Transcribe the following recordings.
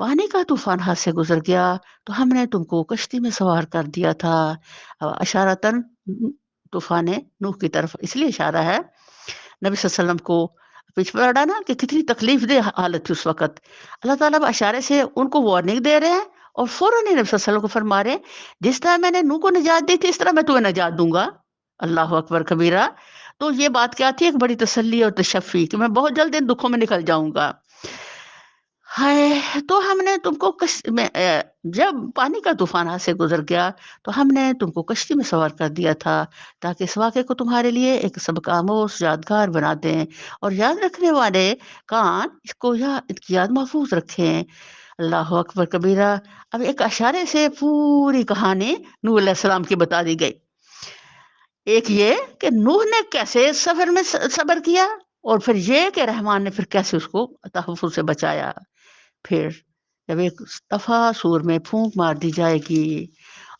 پانی کا طوفان ہاتھ سے گزر گیا تو ہم نے تم کو کشتی میں سوار کر دیا تھا۔ اشارتاً طوفان نوح کی طرف اس لیے اشارہ ہے، نبی صلی اللہ علیہ وسلم کو پیچھے پڑا نا کہ کتنی تکلیف دہ حالت تھی اس وقت۔ اللہ تعالیٰ اب اشارے سے ان کو وارننگ دے رہے ہیں اور فوراً ہی نبی صلی اللہ علیہ وسلم کو فرما رہے ہیں، جس طرح میں نے نوح کو نجات دی تھی اس طرح میں تمہیں نجات دوں گا۔ اللہ اکبر کبیرہ۔ تو یہ بات کیا تھی؟ ایک بڑی تسلی اور تشفی کہ میں بہت جلد ان دکھوں میں نکل جاؤں گا۔ ہائے، تو ہم نے تم کو جب پانی کا طوفان ہاتھ سے گزر گیا تو ہم نے تم کو کشتی میں سوار کر دیا تھا تاکہ اس واقعے کو تمہارے لیے ایک سبق آموز یادگار بنا دیں، اور یاد رکھنے والے کان اس کو کی یاد محفوظ رکھیں۔ اللہ اکبر کبیرہ۔ اب ایک اشارے سے پوری کہانی نوح علیہ السلام کی بتا دی گئی۔ ایک یہ کہ نوح نے کیسے سفر میں صبر کیا، اور پھر یہ کہ رحمان نے پھر کیسے اس کو تحفظ سے بچایا۔ پھر جب ایک دفعہ سور میں پھونک مار دی جائے گی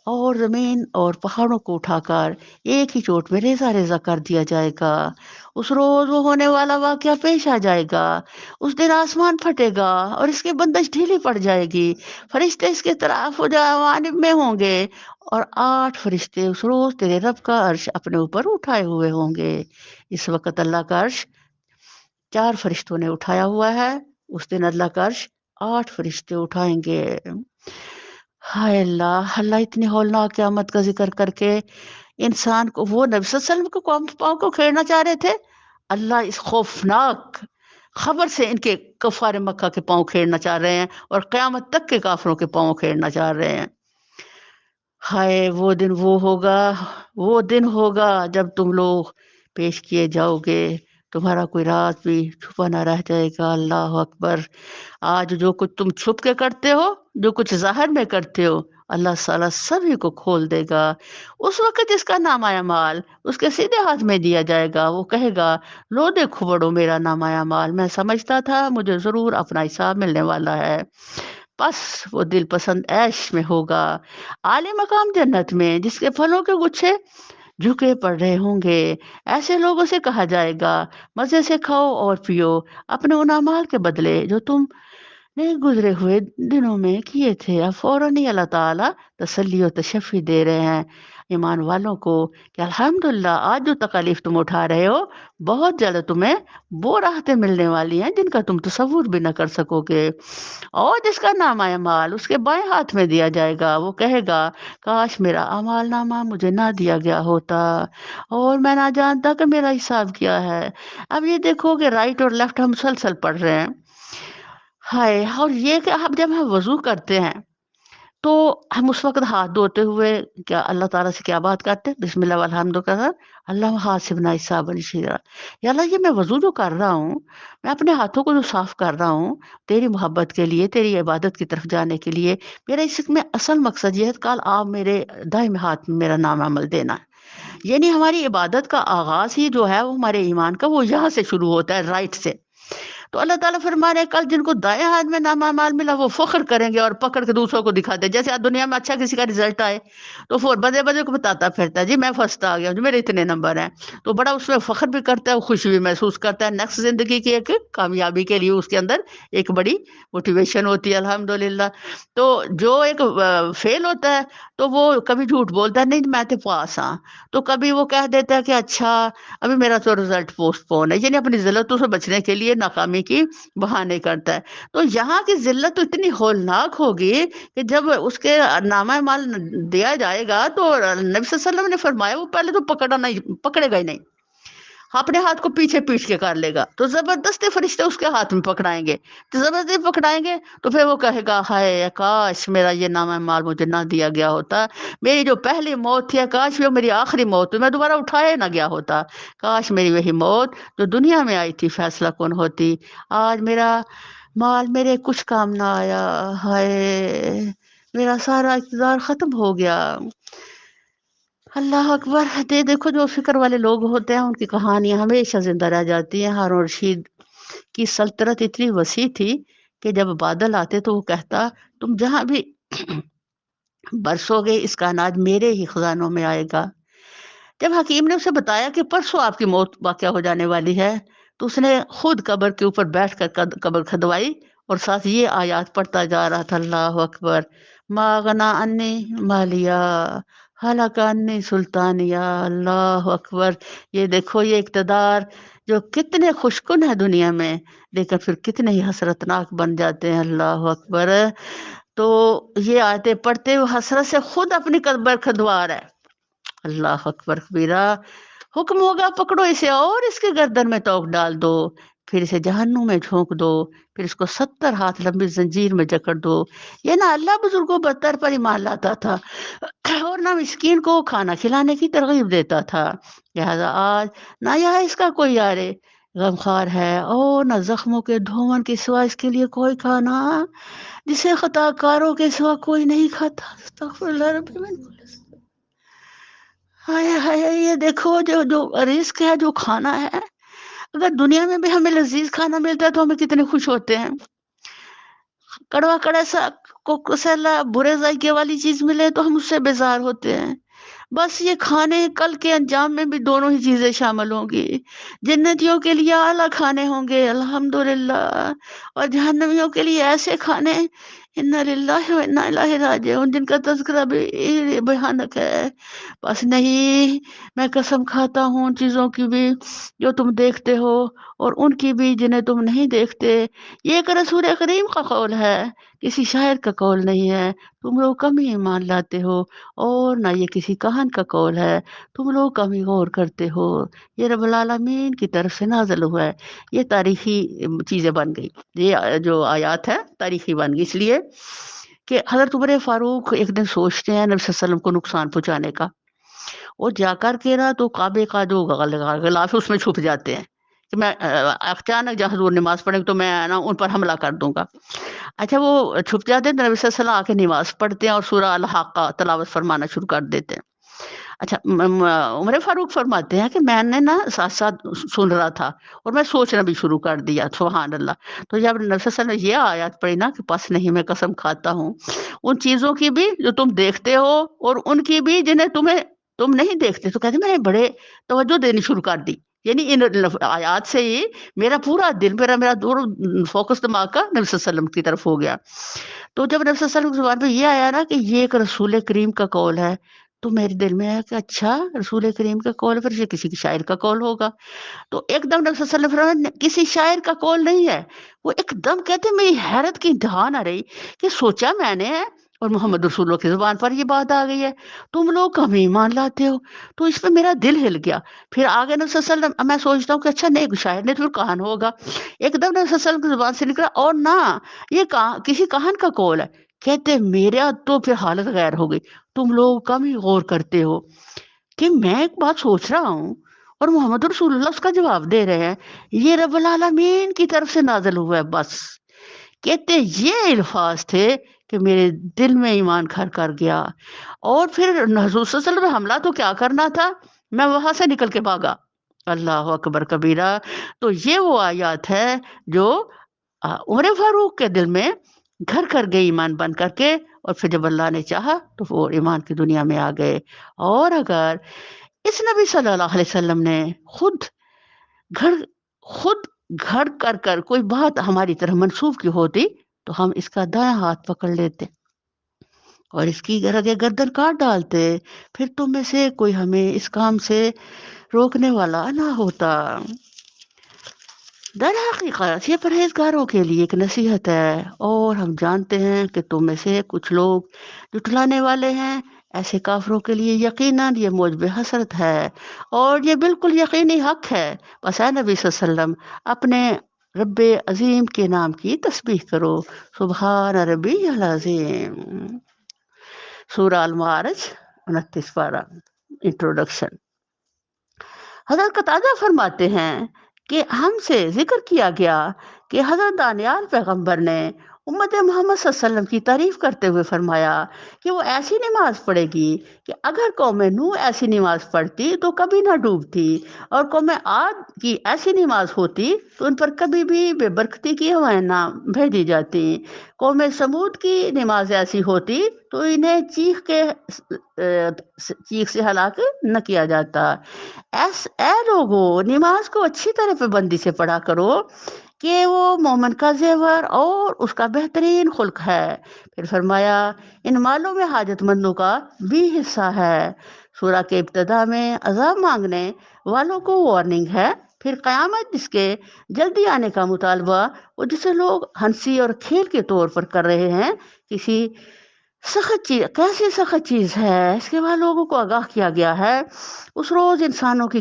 اور زمین اور پہاڑوں کو اٹھا کر ایک ہی چوٹ میں ریزہ ریزہ کر دیا جائے گا، اس روز وہ ہونے والا واقعہ پیش آ جائے گا۔ اس دن آسمان پھٹے گا اور اس کی بندش ڈھیلی پڑ جائے گی، فرشتے اس کے طرف جانب میں ہوں گے، اور 8 فرشتے اس روز تیرے رب کا عرش اپنے اوپر اٹھائے ہوئے ہوں گے۔ اس وقت اللہ کا عرش 4 فرشتوں نے اٹھایا ہوا ہے، اس دن اللہ کا عرش 8 فرشتے اٹھائیں گے۔ ہائے اللہ، اللہ اتنی ہولناک قیامت کا ذکر کر کے انسان کو، وہ نبی صلی اللہ علیہ وسلم کو پاؤں کو کھیڑنا چاہ رہے تھے، اللہ اس خوفناک خبر سے ان کے کفار مکہ کے پاؤں کھیڑنا چاہ رہے ہیں اور قیامت تک کے کافروں کے پاؤں کھیڑنا چاہ رہے ہیں۔ ہائے وہ دن وہ دن ہوگا جب تم لوگ پیش کیے جاؤ گے، تمہارا کوئی راز بھی چھپا نہ رہ جائے گا۔ اللہ اکبر۔ آج جو کچھ تم چھپ کے کرتے ہو، جو کچھ ظاہر میں کرتے ہو، اللہ تعالیٰ سبھی کو کھول دے گا۔ اس وقت اس کا نامہ اعمال اس کے سیدھے ہاتھ میں دیا جائے گا، وہ کہے گا، لو دیکھو بڑو میرا نامہ اعمال، میں سمجھتا تھا مجھے ضرور اپنا حساب ملنے والا ہے۔ بس وہ دل پسند عیش میں ہوگا، اعلی مقام جنت میں، جس کے پھلوں کے گچھے جھکے پڑ رہے ہوں گے۔ ایسے لوگوں سے کہا جائے گا، مزے سے کھاؤ اور پیو اپنے ان اعمال کے بدلے جو تم نے گزرے ہوئے دنوں میں کیے تھے۔ اب فوراً ہی اللہ تعالیٰ تسلی و تشفی دے رہے ہیں ایمان والوں کو کہ الحمدللہ آج جو تکالیف تم اٹھا رہے ہو، بہت جلد تمہیں وہ راحتیں ملنے والی ہیں جن کا تم تصور بھی نہ کر سکو گے۔ اور جس کا نامہ اعمال اس کے بائیں ہاتھ میں دیا جائے گا، وہ کہے گا، کاش میرا اعمال نامہ مجھے نہ دیا گیا ہوتا اور میں نہ جانتا کہ میرا حساب کیا ہے۔ اب یہ دیکھو کہ رائٹ اور لیفٹ ہم مسلسل پڑھ رہے ہیں۔ ہائے، اور یہ کہ اب جب ہم وضو کرتے ہیں تو ہم اس وقت ہاتھ دھوتے ہوئے کیا اللہ تعالیٰ سے کیا بات کرتے ہیں؟ بسم اللہ والحمد کا ساتھ، اللہ حاسبنا حسابا یسیرا۔ یا اللہ، یہ میں وضو جو کر رہا ہوں، میں اپنے ہاتھوں کو جو صاف کر رہا ہوں تیری محبت کے لیے، تیری عبادت کی طرف جانے کے لیے، میرا اس میں اصل مقصد یہ ہے، کل آپ میرے دائیں ہاتھ میں میرا نام عمل دینا ہے۔ یعنی ہماری عبادت کا آغاز ہی جو ہے وہ ہمارے ایمان کا، وہ یہاں سے شروع ہوتا ہے، رائٹ سے۔ تو اللہ تعالیٰ فرما رہے ہیں، کل جن کو دائیں ہاتھ میں نامہ اعمال ملا وہ فخر کریں گے اور پکڑ کے دوسروں کو دکھاتے ہیں۔ جیسے آج دنیا میں اچھا کسی کا رزلٹ آئے تو بدے بدے کو بتاتا پھرتا ہے، جی میں فرسٹ آ گیا، جو میرے اتنے نمبر ہیں، تو بڑا اس میں فخر بھی کرتا ہے، خوشی بھی محسوس کرتا ہے۔ نیکسٹ زندگی کی ایک کامیابی کے لیے اس کے اندر ایک بڑی موٹیویشن ہوتی ہے، الحمدللہ۔ تو جو ایک فیل ہوتا ہے تو وہ کبھی جھوٹ بولتا ہے، نہیں میں تو پاس ہاں، تو کبھی وہ کہہ دیتا ہے کہ اچھا ابھی میرا تو رزلٹ پوسٹ پون ہے، یعنی اپنی ذلتوں سے بچنے کے لیے ناکامی کی بہانے کرتا ہے۔ تو یہاں کی ذلت تو اتنی ہولناک ہوگی کہ جب اس کے نامہ اعمال دیا جائے گا تو نبی صلی اللہ علیہ وسلم نے فرمایا وہ پہلے تو پکڑے گا ہی نہیں، اپنے ہاتھ کو پیچھے پیٹ کے کر لے گا، تو زبردستی فرشتے اس کے ہاتھ میں پکڑائیں گے، تو زبردستی پکڑائیں گے تو پھر وہ کہے گا، ہائے کاش میرا یہ نامہ اعمال مجھے نہ دیا گیا ہوتا، میری جو پہلی موت تھی کاش وہ میری آخری موت ہوئی، میں دوبارہ اٹھایا نہ گیا ہوتا، کاش میری وہی موت جو دنیا میں آئی تھی فیصلہ کن ہوتی، آج میرا مال میرے کچھ کام نہ آیا، ہائے میرا سارا اقتدار ختم ہو گیا۔ اللہ اکبر۔ دیکھو جو فکر والے لوگ ہوتے ہیں ان کی کہانیاں ہمیشہ زندہ رہ جاتی ہیں۔ ہارون رشید کی سلطنت اتنی وسیع تھی کہ جب بادل آتے تو وہ کہتا، تم جہاں بھی برسو گے اس کا اناج میرے ہی خزانوں میں آئے گا۔ جب حکیم نے اسے بتایا کہ پرسوں آپ کی موت واقع ہو جانے والی ہے تو اس نے خود قبر کے اوپر بیٹھ کر قبر کھدوائی اور ساتھ یہ آیات پڑھتا جا رہا تھا، اللہ اکبر، ما غنا انی مالیہ ہلاک انی سلطانیہ، اللہ اکبر۔ یہ دیکھو یہ اقتدار جو کتنے خوشکن ہے دنیا میں، لیکن پھر کتنے ہی حسرتناک بن جاتے ہیں، اللہ اکبر۔ تو یہ آیتیں پڑھتے ہوئے حسرت سے خود اپنی قبر کھدوا رہا ہے، اللہ اکبر کبیرہ۔ حکم ہوگا پکڑو اسے اور اس کے گردن میں توق ڈال دو، پھر اسے جہنم میں جھونک دو، پھر اس کو 70 ہاتھ لمبی زنجیر میں جکڑ دو۔ یہ نہ اللہ بزرگوں بدتر پر ایمان لاتا تھا اور نہ مسکین کو کھانا کھلانے کی ترغیب دیتا تھا، لہذا آج نہ یہاں اس کا کوئی یارے غمخوار ہے اور نہ زخموں کے دھون کے سوا اس کے لیے کوئی کھانا جسے خطا کاروں کے سوا کوئی نہیں کھاتا۔ استغفر اللہ رب من کل۔ ہائے ہائے، یہ دیکھو جو جو رزق ہے، جو کھانا ہے، اگر دنیا میں بھی ہمیں لذیذ کھانا ملتا ہے تو ہمیں کتنے خوش ہوتے ہیں، کڑوا کڑا سا کو سلا برے ذائقے والی چیز ملے تو ہم اس سے بیزار ہوتے ہیں۔ بس یہ کھانے کل کے انجام میں بھی دونوں ہی چیزیں شامل ہوں گی، جنتیوں کے لیے اعلیٰ کھانے ہوں گے الحمدللہ، اور جہنمیوں کے لیے ایسے کھانے انا للہ و انا الیہ راجعون جن کا تذکرہ بھی بھیانک ہے۔ بس نہیں، میں قسم کھاتا ہوں ان چیزوں کی بھی جو تم دیکھتے ہو اور ان کی بھی جنہیں تم نہیں دیکھتے۔ یہ ایک رسول کریم کا قول ہے، کسی شاعر کا قول نہیں ہے، تم لوگ کم ہی ایمان لاتے ہو، اور نہ یہ کسی کہن کا قول ہے، تم لوگ کم ہی غور کرتے ہو۔ یہ رب العالمین کی طرف سے نازل ہوا ہے، یہ تاریخی چیزیں بن گئی، یہ جو آیات ہے تاریخی بن گئی، اس لیے کہ حضرت عمر فاروق ایک دن سوچتے ہیں نبی صلی اللہ علیہ وسلم کو نقصان پہنچانے کا، اور جا کر کے نا تو کعبے کا جو غلاف ہے اس میں چھپ جاتے ہیں کہ میں اچانک جہاں حضور نماز پڑھیں تو میں نا ان پر حملہ کر دوں گا۔ اچھا وہ چھپ جاتے ہیں تو نبی صلی اللہ علیہ وسلم آ کے نماز پڑھتے ہیں اور سورہ الحاقہ تلاوت فرمانا شروع کر دیتے ہیں۔ اچھا عمر فاروق فرماتے ہیں کہ میں نے نا ساتھ ساتھ سن رہا تھا اور میں سوچنا بھی شروع کر دیا، سبحان اللہ۔ تو جب نبی صلی اللہ علیہ وسلم نے یہ آیات پڑھی نا کہ پس نہیں، میں قسم کھاتا ہوں ان چیزوں کی بھی جو تم دیکھتے ہو اور ان کی بھی جنہیں تم نہیں دیکھتے، تو کہتے ہیں میں نے بڑے توجہ دینی شروع کر دی، یعنی ان آیات سے ہی میرا پورا دل، میرا دور فوکس دماغ کا نبی صلی اللہ علیہ وسلم کی طرف ہو گیا۔ تو جب نبی صلی اللہ علیہ وسلم کی زبان پہ یہ آیا نا کہ یہ ایک رسول کریم کا قول ہے، تو میرے دل میں آیا کہ اچھا رسول کریم کا قول، پھر یہ کسی کی شاعر کا قول ہوگا۔ تو ایک دم نبی صلی اللہ علیہ وسلم فرمایا کسی شاعر کا قول نہیں ہے، وہ ایک دم کہتے میری حیرت کی انتہا نہ رہی کہ سوچا میں نے اور محمد رسول اللہ کی زبان پر یہ بات آ گئی ہے، تم لوگ کم ایمان لاتے ہو، تو اس پہ میرا دل ہل گیا۔ پھر آگے نبی صلی اللہ علیہ وسلم، میں سوچتا ہوں کہ اچھا نہیں شاعر نے تو پھر کہان ہوگا، ایک دم نبی صلی اللہ علیہ وسلم کی زبان سے نکلا اور نہ یہ کسی کہان کا قول ہے، کہتے میرا تو پھر حالت غیر ہو گئی، تم لوگ کم ہی غور کرتے ہو کہ میں ایک بات سوچ رہا ہوں اور محمد رسول اللہ اس کا جواب دے رہے ہیں، یہ رب العالمین کی طرف سے نازل ہوا ہے۔ بس کہتے یہ الفاظ تھے کہ میرے دل میں ایمان گھر کر گیا، اور پھر حضور صلی اللہ علیہ وسلم نے حملہ تو کیا کرنا تھا، میں وہاں سے نکل کے بھاگا، اللہ اکبر کبیرہ۔ تو یہ وہ آیات ہے جو عمر فاروق کے دل میں گھر کر گئی ایمان بن کر کے، اور پھر جب اللہ نے چاہا تو وہ ایمان کی دنیا میں آ گئے۔ اور اگر اس نبی صلی اللہ علیہ وسلم نے گھر خود گھر کر کر کوئی بات ہماری طرح منسوب کی ہوتی تو ہم اس کا دایاں ہاتھ پکڑ لیتے اور اس کی گردن کاٹ ڈالتے، پھر تم میں سے کوئی ہمیں اس کام سے روکنے والا نہ ہوتا۔ در حقیقت یہ پرہیزگاروں کے لیے ایک نصیحت ہے، اور ہم جانتے ہیں کہ تم میں سے کچھ لوگ جھٹلانے والے ہیں، ایسے کافروں کے لیے یقیناً یہ موجب حسرت ہے، اور یہ بالکل یقینی حق ہے۔ بس اے نبی صلی اللہ علیہ وسلم اپنے رب عظیم کے نام کی تسبیح کرو، سبحان ربی العظیم۔ سورہ المعارج 29 پارہ، انٹروڈکشن۔ حضرت قتادہ فرماتے ہیں کہ ہم سے ذکر کیا گیا کہ حضرت دانیال پیغمبر نے امت محمد صلی اللہ علیہ وسلم کی تعریف کرتے ہوئے فرمایا کہ وہ ایسی نماز پڑھے گی کہ اگر قوم نوح ایسی نماز پڑھتی تو کبھی نہ ڈوبتی، اور قوم عاد کی ایسی نماز ہوتی تو ان پر کبھی بھی بے برکتی کی ہوائیں نہ بھیجی جاتی، قوم سمود کی نماز ایسی ہوتی تو انہیں چیخ سے ہلاک نہ کیا جاتا۔ اے لوگو، نماز کو اچھی طرح پابندی سے پڑھا کرو، کہ وہ مومن کا زیور اور اس کا بہترین خلق ہے۔ پھر فرمایا ان مالوں میں حاجت مندوں کا بھی حصہ ہے۔ سورہ کے ابتدا میں عذاب مانگنے والوں کو وارننگ ہے، پھر قیامت جس کے جلدی آنے کا مطالبہ وہ جسے لوگ ہنسی اور کھیل کے طور پر کر رہے ہیں، کسی سخت چیز، کیسی سخت چیز ہے، اس کے بعد لوگوں کو آگاہ کیا گیا ہے۔ اس روز انسانوں کی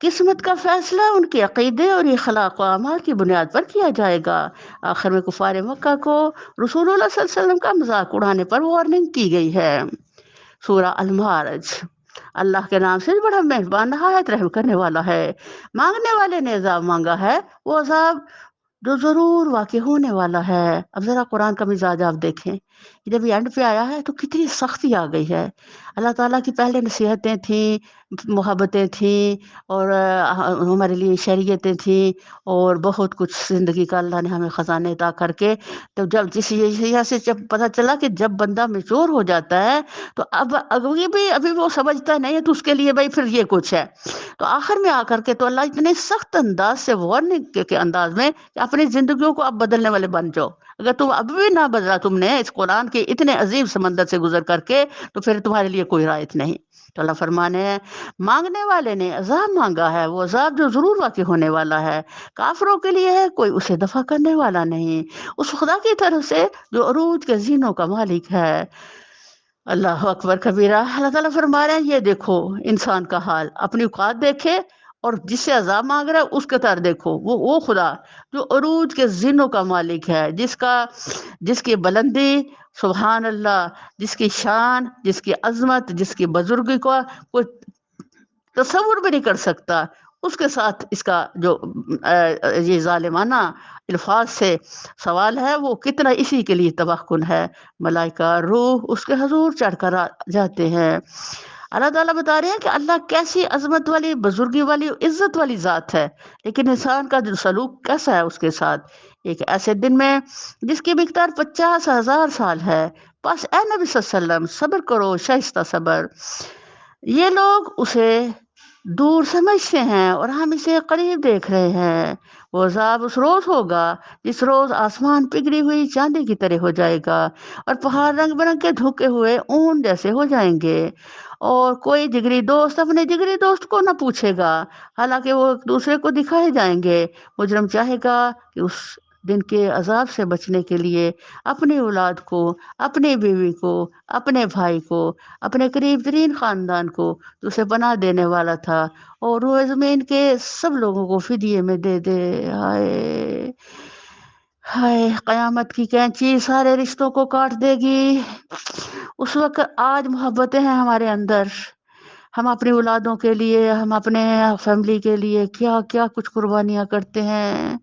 قسمت کا فیصلہ ان کے عقیدے اور اخلاق و اعمال کی بنیاد پر کیا جائے گا۔ آخر میں کفار مکہ کو رسول اللہ صلی اللہ علیہ وسلم کا مذاق اڑانے پر وارننگ کی گئی ہے۔ سورہ المعارج۔ اللہ کے نام سے بڑا مہربان نہایت رحم کرنے والا ہے۔ مانگنے والے نے عذاب مانگا ہے، وہ عذاب جو ضرور واقع ہونے والا ہے۔ اب ذرا قرآن کا مزاج آپ دیکھیں، جب یہ اینڈ پہ آیا ہے تو کتنی سختی آ گئی ہے۔ اللہ تعالیٰ کی پہلے نصیحتیں تھیں، محبتیں تھیں، اور ہمارے لیے شریعتیں تھیں، اور بہت کچھ زندگی کا اللہ نے ہمیں خزانے عطا کر کے، تو جب یہاں سے جب پتہ چلا کہ جب بندہ میچور ہو جاتا ہے تو ابھی وہ سمجھتا نہیں ہے، تو اس کے لیے بھائی پھر یہ کچھ ہے۔ تو آخر میں آ کر کے تو اللہ اتنے سخت انداز سے وارننگ کے انداز میں کہ اپنی زندگیوں کو اب بدلنے والے بن جاؤ۔ اگر تم اب بھی نہ بدلا تم نے اس قرآن کے اتنے عظیم سمندر سے گزر کر کے، تو پھر تمہارے لیے کوئی رعایت نہیں۔ تو اللہ فرمانے ہیں مانگنے والے نے عذاب مانگا ہے، وہ عذاب جو ضرور واقع ہونے والا ہے۔ کافروں کے لیے ہے کوئی اسے دفع کرنے والا نہیں، اس خدا کی طرف سے جو عروج کے زینوں کا مالک ہے۔ اللہ اکبر کبیرہ۔ اللہ تعالیٰ فرما رہے ہیں یہ دیکھو انسان کا حال، اپنی اوقات دیکھے اور جس سے عذاب مانگ رہا ہے اس کے طرف دیکھو، وہ خدا جو عروج کے زینوں کا مالک ہے، جس کی بلندی سبحان اللہ، جس کی شان، جس کی عظمت، جس کی بزرگی کو کوئی تصور بھی نہیں کر سکتا، اس کے ساتھ اس کا جو یہ ظالمانہ الفاظ سے سوال ہے وہ کتنا اسی کے لیے تباہ کن ہے۔ ملائکہ روح اس کے حضور چڑھ کر جاتے ہیں۔ اللہ تعالیٰ بتا رہے ہیں کہ اللہ کیسی عظمت والی، بزرگی والی، عزت والی ذات ہے، لیکن انسان کا جو سلوک کیسا ہے اس کے ساتھ۔ ایک ایسے دن میں جس کی مقدار 50,000 سال ہے، بس اے نبی صلی اللہ علیہ وسلم صبر کرو، شائستہ صبر۔ یہ لوگ اسے دور سمجھتے ہیں اور ہم اسے قریب دیکھ رہے ہیں۔ وہ عذاب اس روز ہوگا جس روز آسمان پگھلی ہوئی چاندی کی طرح ہو جائے گا اور پہاڑ رنگ برنگ کے دھوکے ہوئے اون جیسے ہو جائیں گے، اور کوئی جگری دوست اپنے جگری دوست کو نہ پوچھے گا، حالانکہ وہ ایک دوسرے کو دکھائے جائیں گے۔ مجرم چاہے گا کہ اس دن کے عذاب سے بچنے کے لیے اپنی اولاد کو، اپنی بیوی کو، اپنے بھائی کو، اپنے قریب ترین خاندان کو جو اسے پناہ دینے والا تھا، اور روئے زمین کے سب لوگوں کو فدیے میں دے دے۔ ہائے ہائے، قیامت کی کینچی سارے رشتوں کو کاٹ دے گی۔ اس وقت آج محبتیں ہیں ہمارے اندر، ہم اپنی اولادوں کے لیے، ہم اپنے فیملی کے لیے کیا کیا کچھ قربانیاں کرتے ہیں۔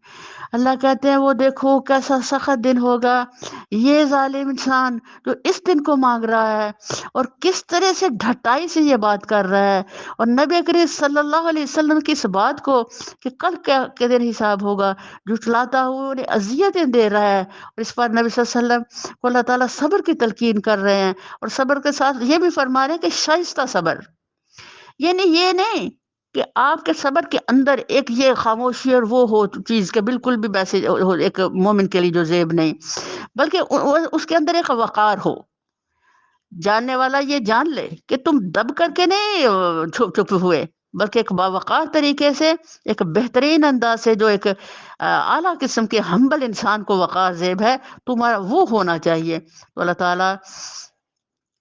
اللہ کہتے ہیں وہ دیکھو کیسا سخت دن ہوگا، یہ ظالم انسان جو اس دن کو مانگ رہا ہے اور کس طرح سے ڈھٹائی سے یہ بات کر رہا ہے، اور نبی کریم صلی اللہ علیہ وسلم کی اس بات کو کہ کل کے دن حساب ہوگا جھٹلاتا ہوا انہیں اذیتیں دے رہا ہے، اور اس پر نبی صلی اللہ علیہ وسلم کو اللہ تعالیٰ صبر کی تلقین کر رہے ہیں، اور صبر کے ساتھ یہ بھی فرما رہے ہیں کہ شائستہ صبر، یعنی یہ نہیں کہ آپ کے صبر کے اندر ایک یہ خاموشی اور وہ ہو چیز کہ بالکل بھی ویسے ایک مومن کے لیے جو زیب نہیں، بلکہ اس کے اندر ایک وقار ہو، جاننے والا یہ جان لے کہ تم دب کر کے نہیں چھپ چھپ ہوئے، بلکہ ایک باوقار طریقے سے، ایک بہترین انداز سے، جو ایک اعلیٰ قسم کے ہمبل انسان کو وقار زیب ہے تمہارا وہ ہونا چاہیے۔ تو اللہ تعالیٰ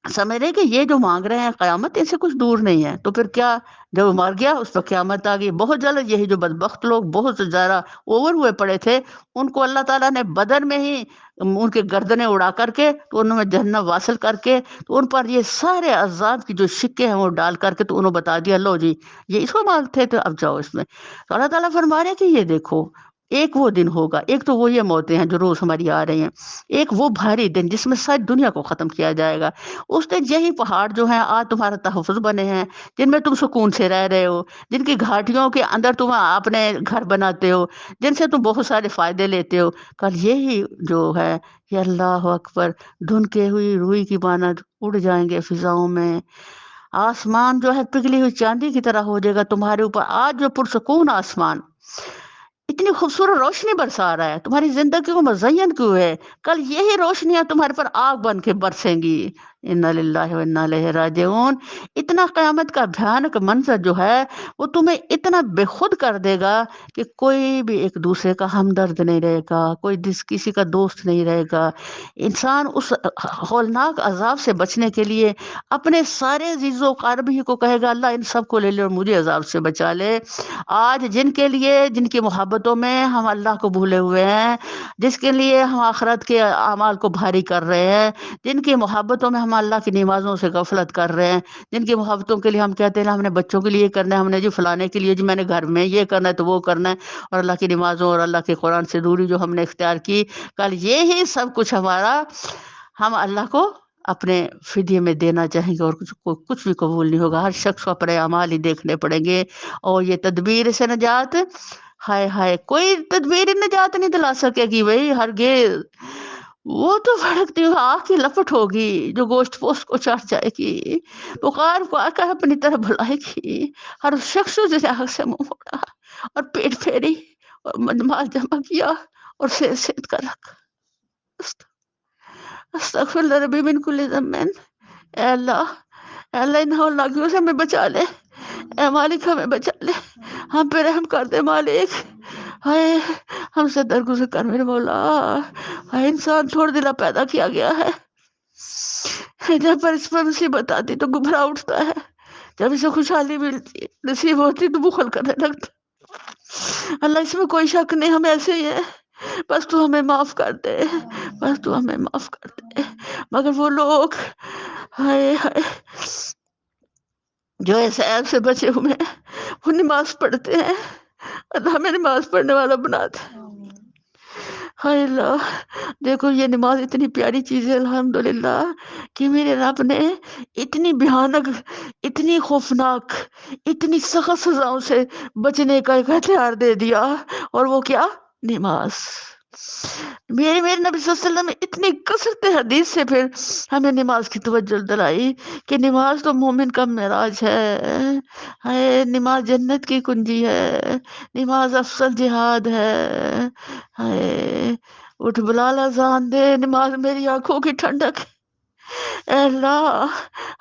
سمجھ رہے کہ یہ جو مانگ رہے ہیں قیامت ان سے کچھ دور نہیں ہے، تو پھر کیا جب وہ مر گیا اس پر قیامت آ گئی بہت جلد۔ یہی جو بدبخت لوگ بہت زیادہ اوور ہوئے پڑے تھے، ان کو اللہ تعالیٰ نے بدر میں ہی ان کے گردنیں اڑا کر کے تو انہوں میں جہنم واصل کر کے تو ان پر یہ سارے عذاب کی جو شکے ہیں وہ ڈال کر کے تو انہوں بتا دیا لو جی یہ اس کو مانگتے تھے اب جاؤ اس میں۔ تو اللہ تعالیٰ فرما رہے ہیں کہ یہ دیکھو ایک وہ دن ہوگا، ایک تو وہ یہ موتیں ہیں جو روز ہماری آ رہی ہیں، ایک وہ بھاری دن جس میں ساری دنیا کو ختم کیا جائے گا۔ اس دن یہی پہاڑ جو ہیں آج تمہارا تحفظ بنے ہیں، جن میں تم سکون سے رہ رہے ہو، جن کی گھاٹیوں کے اندر تم اپنے گھر بناتے ہو، جن سے تم بہت سارے فائدے لیتے ہو، کل یہی جو ہے یہ اللہ اکبر دھنکے ہوئی روئی کی مانند اڑ جائیں گے فضاؤں میں۔ آسمان جو ہے پگھلی ہوئی چاندی کی طرح ہو جائے گا تمہارے اوپر۔ آج جو پرسکون آسمان، اتنی خوبصورت روشنی برسا رہا ہے، تمہاری زندگی کو مزین کیوں ہے؟ کل یہی روشنیاں تمہارے پر آگ بن کے برسیں گی۔ انا للہ و انا الیہ راجعون۔ اتنا قیامت کا بھیانک منظر جو ہے وہ تمہیں اتنا بے خود کر دے گا کہ کوئی بھی ایک دوسرے کا ہمدرد نہیں رہے گا، کوئی کسی کا دوست نہیں رہے گا۔ انسان اس ہولناک عذاب سے بچنے کے لیے اپنے سارے عزیز و قاربی کو کہے گا اللہ ان سب کو لے لے اور مجھے عذاب سے بچا لے۔ آج جن کے لیے، جن کی محبتوں میں ہم اللہ کو بھولے ہوئے ہیں، جس کے لیے ہم آخرت کے اعمال کو بھاری کر رہے ہیں، جن کی محبتوں میں ہم اللہ کی نمازوں سے غفلت کر رہے ہیں، جن کی محبتوں کے لیے ہم کہتے ہیں ہم نے بچوں کے لیے کرنا ہے، ہم نے جی فلانے کے لیے جی میں نے گھر میں یہ کرنا ہے تو وہ کرنا ہے، اور اللہ کی نمازوں اور اللہ کے قرآن سے دوری جو ہم نے اختیار کی، کل یہی سب کچھ ہمارا ہم اللہ کو اپنے فدیے میں دینا چاہیں گے، اور کچھ بھی قبول نہیں ہوگا۔ ہر شخص کو اپنے اعمال ہی دیکھنے پڑیں گے، اور یہ تدبیر سے نجات، ہائے ہائے کوئی تدبیر نجات نہیں دلا سکے گی بھائی، ہرگز۔ وہ تو بھڑکتی ہوئی آگ کی لپٹ ہوگی جو گوشت پوست کو چڑھ جائے گی، پکار کو آ کر اپنی طرف بلائے گی۔ ہر شخص جسے آگ سے منہ موڑا اور پیٹ پھیری اور مال جمع کیا اور سید کا رکھ۔ استغفر اللہ ربی من کل ذنب۔ اے اللہ، اے اللہ ان ہولناکیوں سے ہمیں بچا لے، اے مالک ہمیں بچا لے، ہم پہ رحم کر دے مالک۔ ہائے ہم سے درگزر کر میرے مولا۔ ہائے انسان تھوڑ دلا پیدا کیا گیا ہے، جب پر اس پر مصیبت آتی تو گھبرا اٹھتا ہے، جب اسے خوشحالی ملتی نصیب ہوتی تو بخل کرنے لگتا۔ اللہ اس میں کوئی شک نہیں، ہم ایسے ہی ہیں، بس تو ہمیں معاف کر دے، بس تو ہمیں معاف کر دے۔ مگر وہ لوگ ہائے ہائے جو ایسے عیب سے بچے ہوئے ہیں وہ نماز پڑھتے ہیں، اللہ ہمیں نماز پڑھنے والا بنا دے۔ ہائے اللہ، دیکھو یہ نماز اتنی پیاری چیز ہے الحمدللہ کہ میرے رب نے اتنی بھیانک، اتنی خوفناک، اتنی سخت سزاؤں سے بچنے کا ایک ہتھیار دے دیا، اور وہ کیا؟ نماز۔ میرے نبی صلی اللہ علیہ وسلم نے اتنی کثرت حدیث سے پھر ہمیں نماز کی توجہ دلائی کہ نماز تو مومن کا معراج ہے، ہے نماز جنت کی کنجی ہے، نماز افضل جہاد ہے۔ ہے اٹھ بلال اذان دے، نماز میری آنکھوں کی ٹھنڈک ہے۔ اے اللہ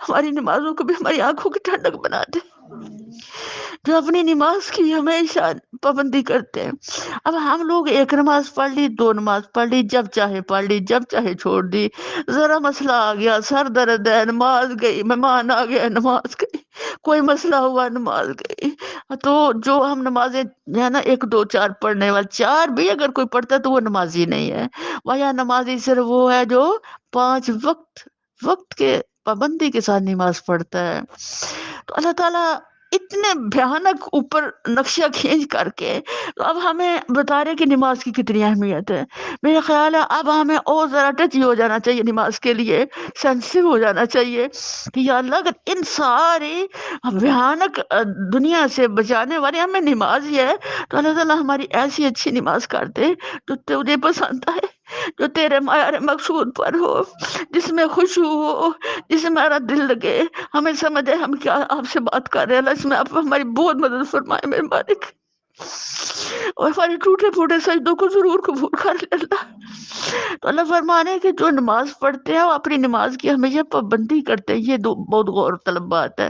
ہماری نمازوں کو بھی ہماری آنکھوں کی ٹھنڈک بنا دے، جو اپنی نماز کی ہمیشہ پابندی کرتے ہیں۔ اب ہم لوگ ایک نماز پڑھ لی، دو نماز پڑھ لی، جب چاہے پڑھ لی، جب چاہے چھوڑ دی، ذرا مسئلہ آ گیا سر درد ہے نماز گئی، مہمان آ گیا نماز گئی، کوئی مسئلہ ہوا نماز گئی۔ تو جو ہم نمازیں جو ہے نا ایک دو چار پڑھنے والے، چار بھی اگر کوئی پڑھتا ہے تو وہ نمازی نہیں ہے، وہاں نمازی صرف وہ ہے جو 5 وقت کے پابندی کے ساتھ نماز پڑھتا ہے۔ تو اللہ تعالیٰ اتنے بھیانک اوپر نقشہ کھینچ کر کے تو اب ہمیں بتا رہے کہ نماز کی کتنی اہمیت ہے۔ میرا خیال ہے اب ہمیں اور ذرا ٹچ ہو جانا چاہیے نماز کے لیے، سینسٹیو ہو جانا چاہیے کہ یا اللہ اگر ان ساری بھیانک دنیا سے بچانے والی ہمیں نماز ہی ہے تو اللہ تعالیٰ ہماری ایسی اچھی نماز کر دے جو تجھے پسند آئے، جو تیرے معیار مقصود پر ہو، جس میں خشوع ہو، جس میں ہمارا دل لگے، ہمیں سمجھے ہم کیا آپ سے بات کر رہے ہیں۔ اللہ اس میں آپ ہماری بہت مدد فرمائے میرے مالک، اور ہمارے ٹوٹے پھوٹے سجدوں کو ضرور قبول کر لے اللہ۔ تو اللہ فرمانے کہ جو نماز پڑھتے ہیں وہ اپنی نماز کی ہمیشہ پابندی کرتے ہیں۔ یہ بہت غور طلب بات ہے۔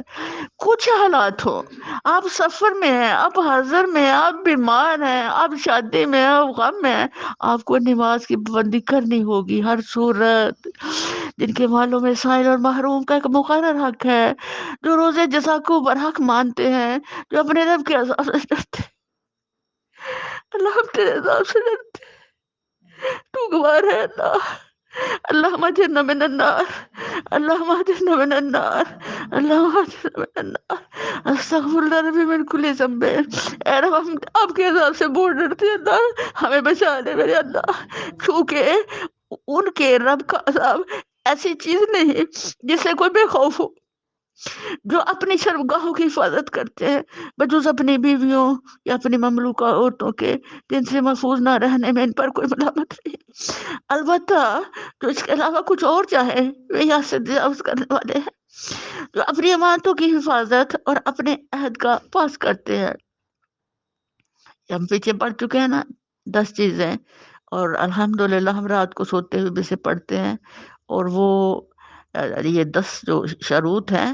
کچھ حالات ہو، آپ سفر میں ہیں، آپ حاضر میں ہیں، آپ بیمار ہیں، آپ شادی میں ہیں، آپ غم میں ہیں، آپ کو نماز کی پابندی کرنی ہوگی ہر صورت۔ جن کے مالوں میں سائل اور محروم کا ایک مقرر حق ہے، جو روزے جزا کو برحق مانتے ہیں، جو اپنے رب کے عذاب سے ڈرتے ہیں۔ اللہ ہم تیرے عذاب سے ڈرتے ہیں، تو گوار ہے اللہ۔ اللہم اجرنا من النار، اللہم اجرنا من النار، اللہم اجرنا من النار۔ استغفر اللہ ربی من کل ذنب۔ اے رب ہم آپ کے عذاب سے بہت ڈرتے ہیں اللہ، ہمیں بچا لے میرے اللہ، کیونکہ ان کے رب کا عذاب ایسی چیز نہیں جس سے کوئی بے خوف ہو۔ جو اپنی شرمگاہوں کی حفاظت کرتے ہیں بجز اپنی بیویوں یا اپنی مملوکہ عورتوں کے، جن سے محفوظ نہ رہنے میں ان پر کوئی ملامت نہیں، البتہ جو اس کے علاوہ کچھ اور چاہے وہ یہاں سے تجاوز کرنے والے ہیں، جو اپنی امانتوں کی حفاظت اور اپنے عہد کا پاس کرتے ہیں۔ ہم پیچھے پڑھ چکے ہیں نا 10 چیزیں، اور الحمدللہ ہم رات کو سوتے ہوئے بھی سے پڑھتے ہیں، اور وہ یہ 10 جو شروط ہیں،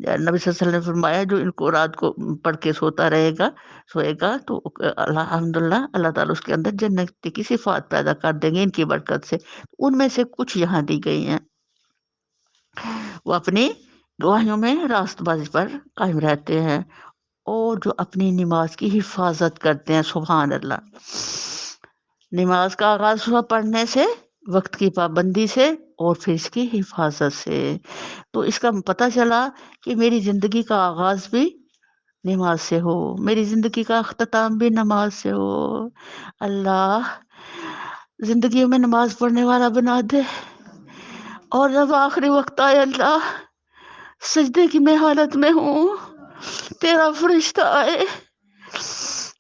نبی صلی اللہ علیہ وسلم نے فرمایا جو ان کو رات کو پڑھ کے سوئے گا تو الحمدللہ اللہ تعالیٰ اس کے اندر جنت کی صفات پیدا کر دیں گے ان کی برکت سے۔ ان میں سے کچھ یہاں دی گئی ہیں۔ وہ اپنی گواہیوں میں راست بازی پر قائم رہتے ہیں، اور جو اپنی نماز کی حفاظت کرتے ہیں، سبحان اللہ، نماز کا آغاز ہوا پڑھنے سے، وقت کی پابندی سے، اور پھر اس کی حفاظت سے۔ تو اس کا پتہ چلا کہ میری زندگی کا آغاز بھی نماز سے ہو، میری زندگی کا اختتام بھی نماز سے ہو۔ اللہ زندگی میں نماز پڑھنے والا بنا دے، اور جب آخری وقت آئے اللہ سجدے کی میں حالت میں ہوں، تیرا فرشتہ آئے،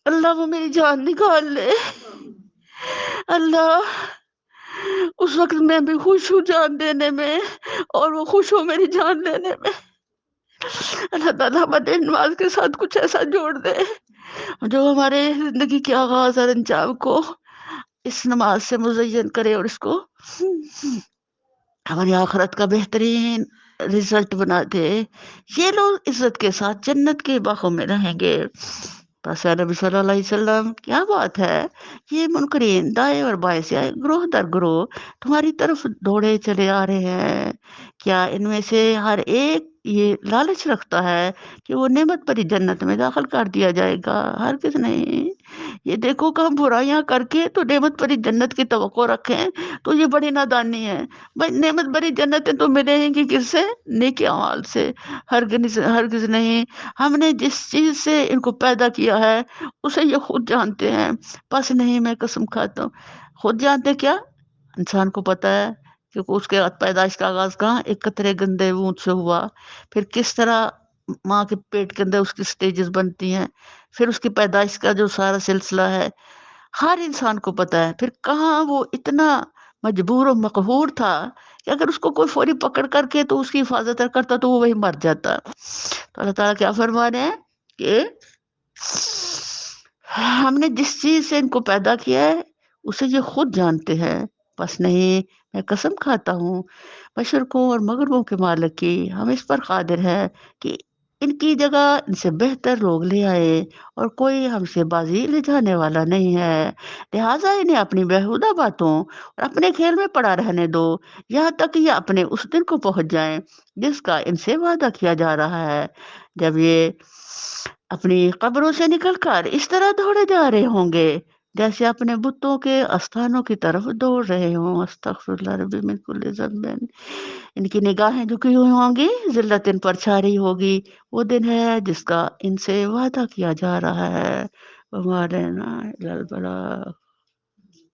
اللہ وہ میری جان نکال لے، اللہ اس وقت میں بھی خوش ہوں جان دینے میں، اور وہ خوش ہو میری جان لینے میں۔ اللہ تعالیٰ ہمارے نماز کے ساتھ کچھ ایسا جوڑ دے جو ہمارے زندگی کے آغاز اور انجام کو اس نماز سے مزین کرے، اور اس کو ہماری آخرت کا بہترین رزلٹ بنا دے۔ یہ لوگ عزت کے ساتھ جنت کے باغوں میں رہیں گے۔ بس اے نبی صلی اللہ علیہ وسلم، کیا بات ہے، یہ منکرین دائیں اور بائیں سے آئے، گروہ در گروہ تمہاری طرف دوڑے چلے آ رہے ہیں، کیا ان میں سے ہر ایک یہ لالچ رکھتا ہے کہ وہ نعمت بھری جنت میں داخل کر دیا جائے گا؟ ہرگز نہیں۔ یہ دیکھو کہ ہم برائیاں کر کے تو نعمت بھری جنت کی توقع رکھیں تو یہ بڑی نادانی ہے۔ بھائی نعمت بھری جنتیں تو ملیں گی کس سے؟ نیک اعمال سے۔ ہرگز نہیں۔ ہم نے جس چیز سے ان کو پیدا کیا ہے اسے یہ خود جانتے ہیں، بس نہیں، میں قسم کھاتا ہوں خود جانتے کیا؟ انسان کو پتا ہے کہ اس کے پیدائش کا آغاز کہاں؟ ایک قطرے گندے اونٹ سے ہوا، پھر کس طرح ماں کے پیٹ کے اندر اس کی سٹیجز بنتی ہیں، پھر اس کی پیدائش کا جو سارا سلسلہ ہے ہر انسان کو پتا ہے۔ پھر کہاں وہ اتنا مجبور و مقہور تھا کہ اگر اس کو کوئی فوری پکڑ کر کے تو اس کی حفاظت کرتا تو وہ وہی مر جاتا۔ تو اللہ تعالیٰ کیا فرما رہے ہیں کہ ہم نے جس چیز سے ان کو پیدا کیا ہے اسے یہ خود جانتے ہیں، بس نہیں، میں قسم کھاتا ہوں مشرقوں اور مغربوں کے مالک کی، ہم اس پر قادر ہے کہ ان کی جگہ ان سے بہتر لوگ لے آئے، اور کوئی ہم سے بازی لے جانے والا نہیں ہے۔ لہٰذا انہیں اپنی بیہودہ باتوں اور اپنے کھیل میں پڑا رہنے دو، یہاں تک کہ یہ اپنے اس دن کو پہنچ جائیں جس کا ان سے وعدہ کیا جا رہا ہے، جب یہ اپنی قبروں سے نکل کر اس طرح دوڑے جا رہے ہوں گے جیسے اپنے بتوں کے استھانوں کی طرف دوڑ رہے ہوں۔ استغفر اللہ ربی من کل ذنب۔ ان کی نگاہیں جھکی ہوئی ہوں گی، ذلت ان پر چھا رہی ہوگی، وہ دن ہے جس کا ان سے وعدہ کیا جا رہا ہے۔ وما علینا الا البلاغ۔